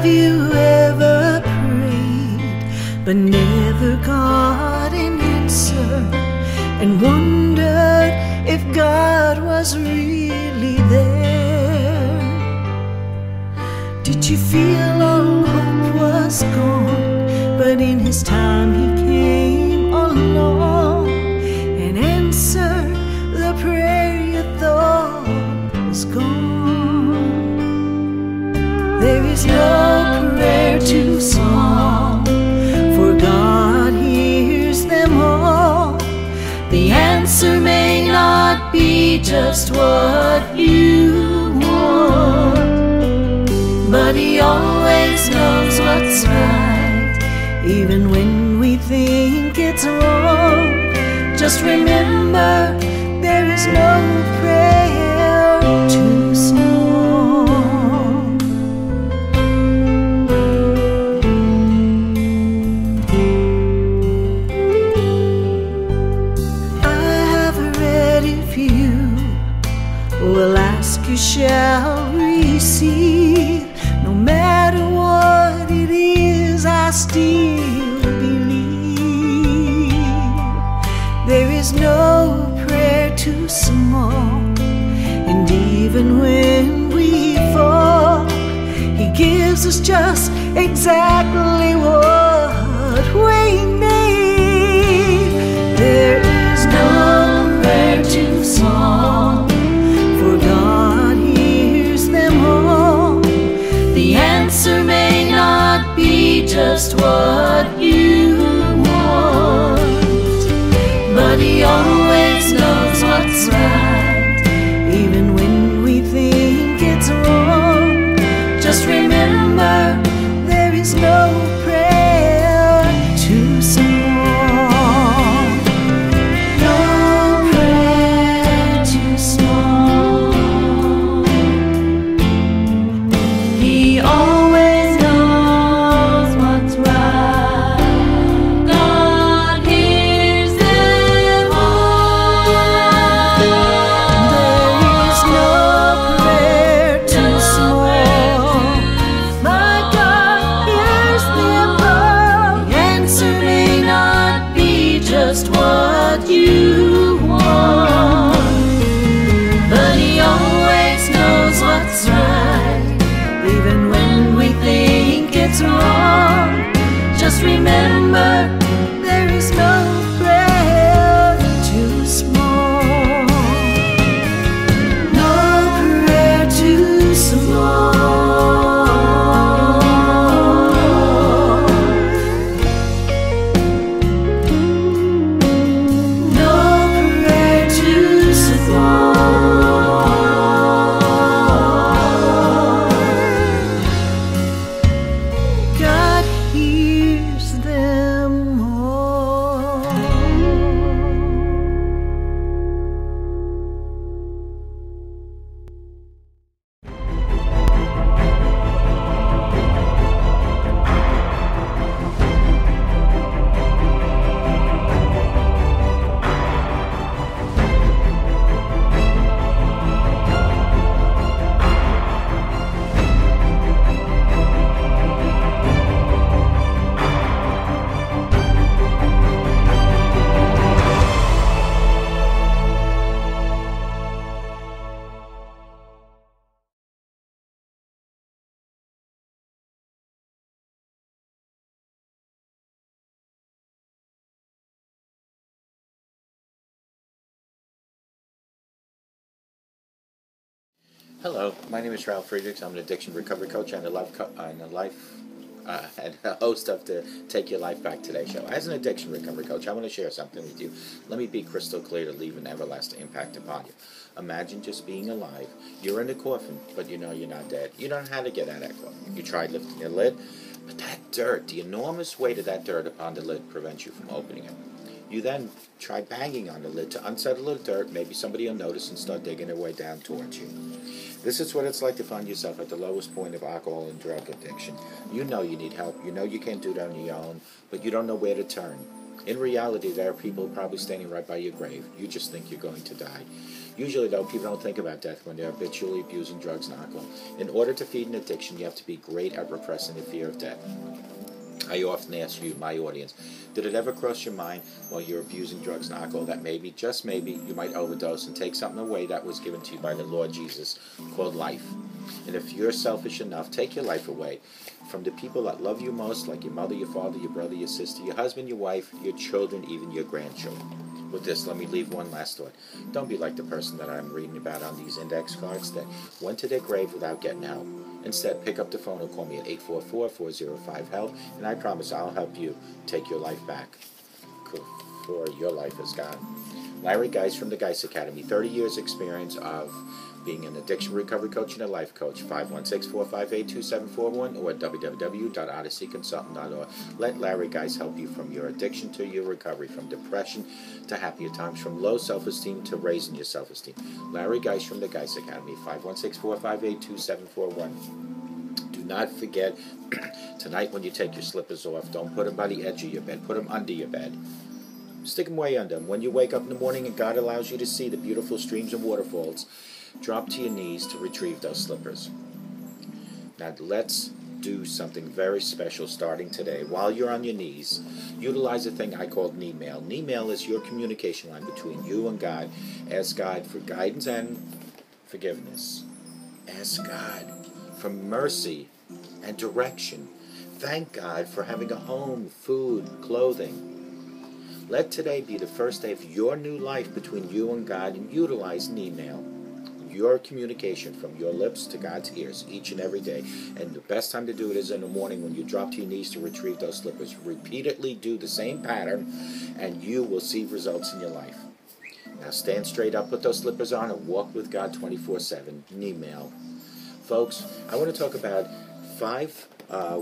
Have you ever prayed but never got an answer, and wondered if God was really there? Did you feel all hope was gone, but in His time He came along and answered the prayer you thought was gone? There is no prayer too small, for God hears them all. The answer may not be just what you want, but He always knows what's right, even when we think it's wrong. Just remember, there is no prayer too small. Will ask, you shall receive. No matter what it is, I still believe. There is no prayer too small, and even when we fall, He gives us just exactly what we need. There is no prayer too small, for God hears them all. The answer may not be just what you want, but He always knows what's right, even when we think it's wrong. Just remember, there is no prayer too small. No prayer too small. He always knows what's right. God hears them all. There is no prayer too small. My God hears them all. The answer may not be just what you want, but He always knows what's right, even when we think it's wrong. Just remember, there is no prayer too small. No prayer too small. No prayer too small. God hears them all. Hello, my name is Ralf Friedrichs. I'm an addiction recovery coach and a host of the Take Your Life Back Today show. As an addiction recovery coach, I want to share something with you. Let me be crystal clear to leave an everlasting impact upon you. Imagine just being alive. You're in a coffin, but you know you're not dead. You don't know how to get out of that coffin. You tried lifting the lid, but that dirt, the enormous weight of that dirt upon the lid prevents you from opening it. You then try banging on the lid to unsettle the dirt. Maybe somebody will notice and start digging their way down towards you. This is what it's like to find yourself at the lowest point of alcohol and drug addiction. You know you need help. You know you can't do it on your own, but you don't know where to turn. In reality, there are people probably standing right by your grave. You just think you're going to die. Usually, though, people don't think about death when they're habitually abusing drugs and alcohol. In order to feed an addiction, you have to be great at repressing the fear of death. I often ask you, my audience, did it ever cross your mind while you're abusing drugs and alcohol that maybe, just maybe, you might overdose and take something away that was given to you by the Lord Jesus called life? And if you're selfish enough, take your life away from the people that love you most, like your mother, your father, your brother, your sister, your husband, your wife, your children, even your grandchildren. With this, let me leave one last thought. Don't be like the person that I'm reading about on these index cards that went to their grave without getting help. Instead, pick up the phone and call me at 844-405-HELP, and I promise I'll help you take your life back. For your life is gone. Larry Geis from the Geis Academy, 30 years experience of being an addiction recovery coach and a life coach. 516-458-2741 or www.odysseyconsultant.org. Let Larry Geis help you from your addiction to your recovery, from depression to happier times, from low self-esteem to raising your self-esteem. Larry Geis from the Geis Academy, 516-458-2741. Do not forget, tonight when you take your slippers off, don't put them by the edge of your bed. Put them under your bed. Stick them way under. When you wake up in the morning and God allows you to see the beautiful streams and waterfalls, drop to your knees to retrieve those slippers. Now let's do something very special starting today. While you're on your knees, utilize a thing I call knee mail. Knee mail is your communication line between you and God. Ask God for guidance and forgiveness. Ask God for mercy and direction. Thank God for having a home, food, clothing. Let today be the first day of your new life between you and God, and utilize knee mail. Your communication from your lips to God's ears each and every day. And the best time to do it is in the morning when you drop to your knees to retrieve those slippers. Repeatedly do the same pattern and you will see results in your life. Now stand straight up, put those slippers on, and walk with God 24/7. Knee mail. Folks, I want to talk about 5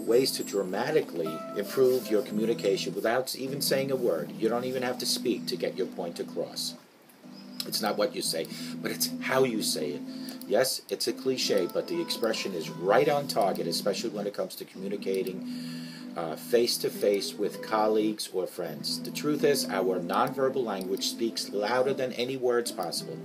ways to dramatically improve your communication without even saying a word. You don't even have to speak to get your point across. It's not what you say, but it's how you say it. Yes, it's a cliche, but the expression is right on target, especially when it comes to communicating face-to-face with colleagues or friends. The truth is, our nonverbal language speaks louder than any words possible.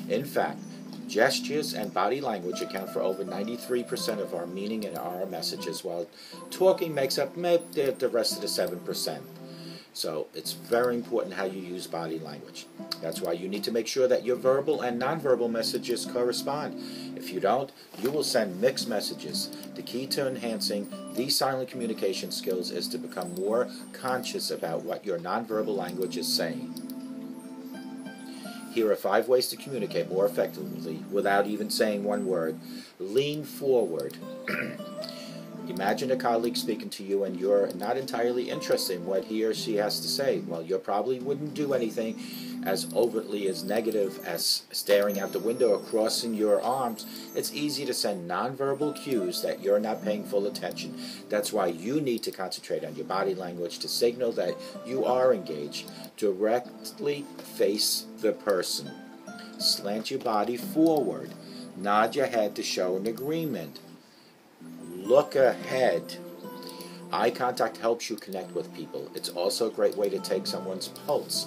In fact, gestures and body language account for over 93% of our meaning and our messages, while talking makes up the rest of the 7%. So it's very important how you use body language. That's why you need to make sure that your verbal and nonverbal messages correspond. If you don't, you will send mixed messages. The key to enhancing these silent communication skills is to become more conscious about what your nonverbal language is saying. Here are 5 ways to communicate more effectively without even saying one word. Lean forward. Imagine a colleague speaking to you and you're not entirely interested in what he or she has to say. Well, you probably wouldn't do anything as overtly as negative as staring out the window or crossing your arms. It's easy to send nonverbal cues that you're not paying full attention. That's why you need to concentrate on your body language to signal that you are engaged. Directly face the person. Slant your body forward. Nod your head to show an agreement. Look ahead. Eye contact helps you connect with people. It's also a great way to take someone's pulse.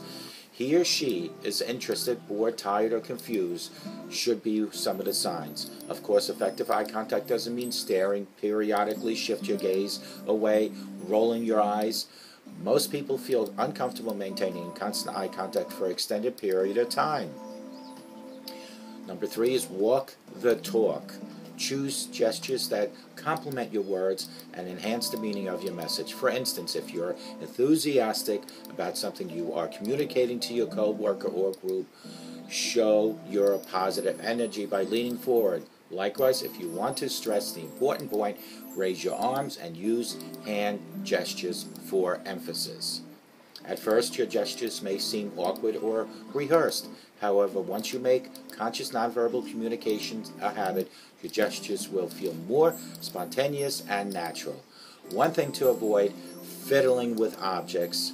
He or she is interested, bored, tired, or confused should be some of the signs. Of course, effective eye contact doesn't mean staring. Periodically shift your gaze away, rolling your eyes. Most people feel uncomfortable maintaining constant eye contact for an extended period of time. Number 3 is walk the talk. Choose gestures that complement your words and enhance the meaning of your message. For instance, if you're enthusiastic about something you are communicating to your co-worker or group, show your positive energy by leaning forward. Likewise, if you want to stress the important point, raise your arms and use hand gestures for emphasis. At first, your gestures may seem awkward or rehearsed. However, once you make conscious nonverbal communication a habit, your gestures will feel more spontaneous and natural. One thing to avoid: fiddling with objects,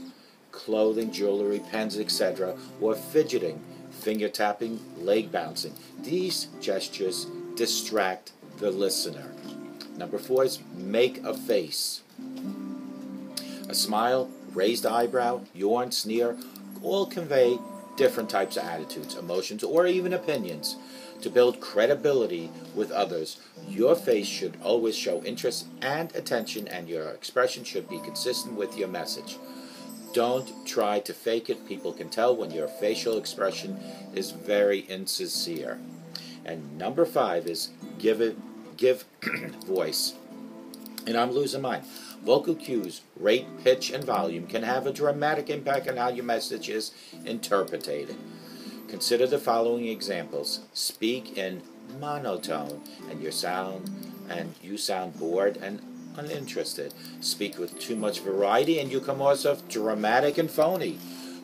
clothing, jewelry, pens, etc., or fidgeting, finger tapping, leg bouncing. These gestures distract the listener. Number 4 is make a face. A smile raised eyebrow, yawn, sneer, all convey different types of attitudes, emotions, or even opinions. To build credibility with others, your face should always show interest and attention, and your expression should be consistent with your message. Don't try to fake it. People can tell when your facial expression is very insincere. And number 5 is give voice. And I'm losing mine. Vocal cues, rate, pitch, and volume can have a dramatic impact on how your message is interpreted. Consider the following examples. Speak in monotone, and you sound bored and uninterested. Speak with too much variety, and you come off dramatic and phony.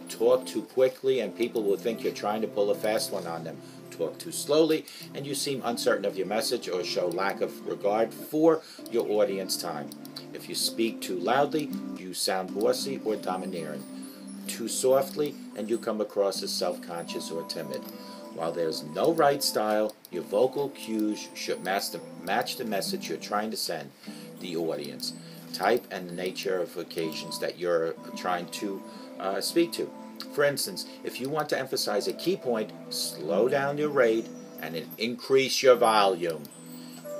Talk too quickly, and people will think you're trying to pull a fast one on them. Talk too slowly, and you seem uncertain of your message or show lack of regard for your audience time. If you speak too loudly, you sound bossy or domineering. Too softly, and you come across as self-conscious or timid. While there's no right style, your vocal cues should match the message you're trying to send the audience, type, and the nature of occasions that you're trying to speak to. For instance, if you want to emphasize a key point, slow down your rate and increase your volume.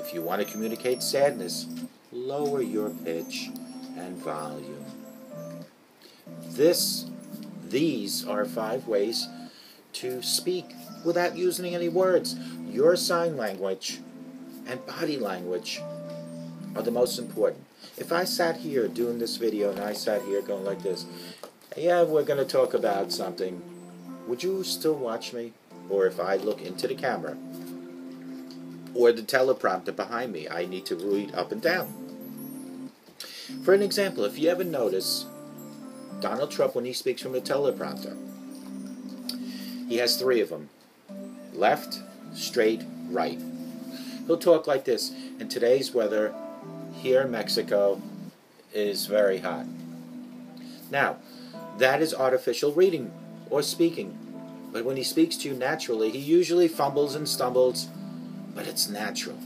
If you want to communicate sadness, lower your pitch and volume. These are 5 ways to speak without using any words. Your sign language and body language are the most important. If I sat here doing this video and I sat here going like this, yeah, we're going to talk about something, would you still watch me? Or if I look into the camera or the teleprompter behind me, I need to read up and down. For an example, if you ever notice Donald Trump when he speaks from a teleprompter, he has 3 of them. Left, straight, right. He'll talk like this. In today's weather, here in Mexico, is very hot. Now, that is artificial reading or speaking. But when he speaks to you naturally, he usually fumbles and stumbles, but it's natural.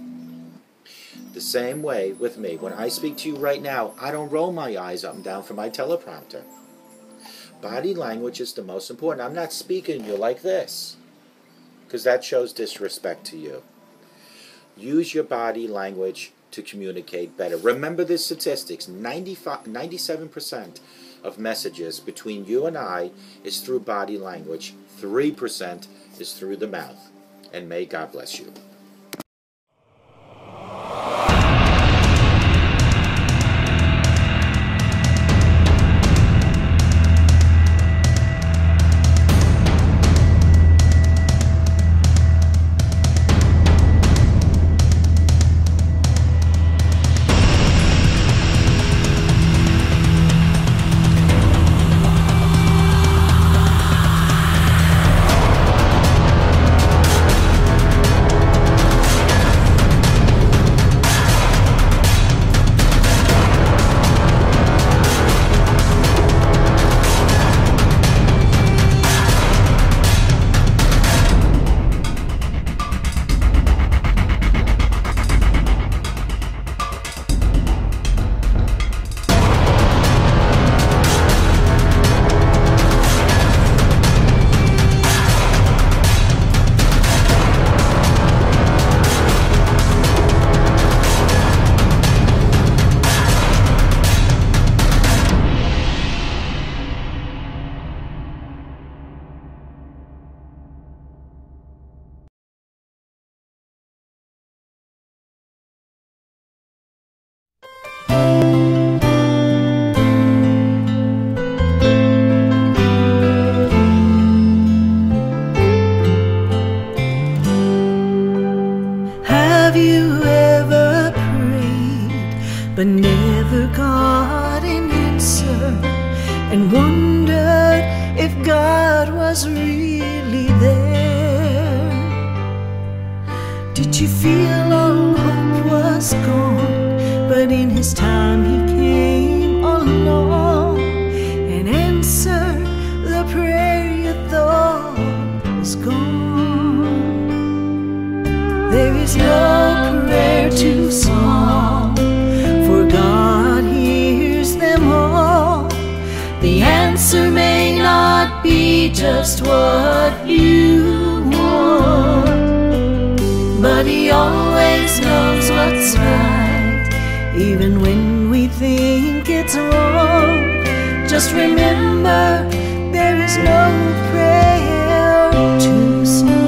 The same way with me. When I speak to you right now, I don't roll my eyes up and down for my teleprompter. Body language is the most important. I'm not speaking to you like this, because that shows disrespect to you. Use your body language to communicate better. Remember the statistics. 97% of messages between you and I is through body language. 3% is through the mouth. And may God bless you. but never got an answer, and wondered if God was really there. Did you feel all hope was gone, but in His time He came along and answered the prayer you thought was gone? There is no prayer too small, for God hears them all. be just what you want, but He always knows what's right, even when we think it's wrong. Just remember, there is no prayer too small.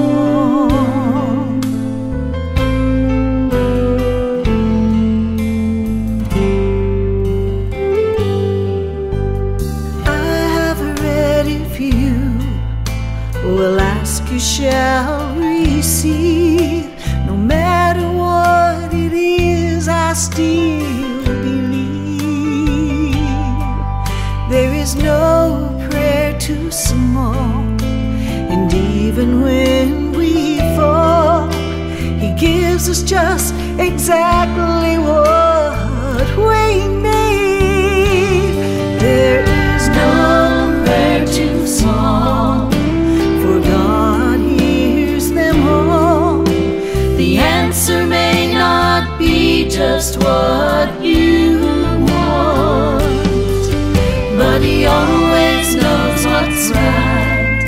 Will ask, you shall receive. No matter what it is, I still believe. There is no prayer too small, and even when we fall, He gives us just exactly what we need. There is no prayer too small, God hears them all. The answer may not be just what you want, but He always knows what's right,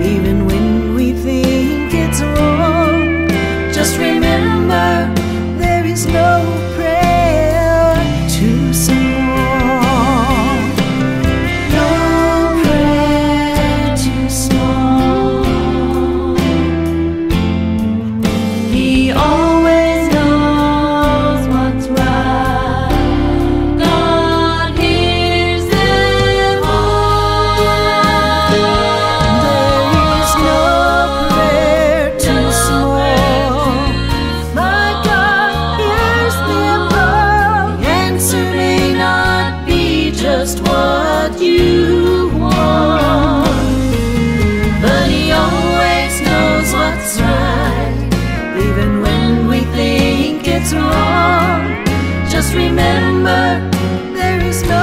even when we think it's wrong. Just remember, there is no prayer too small. Just what you want, but He always knows what's right, even when we think it's wrong. Just remember, there is no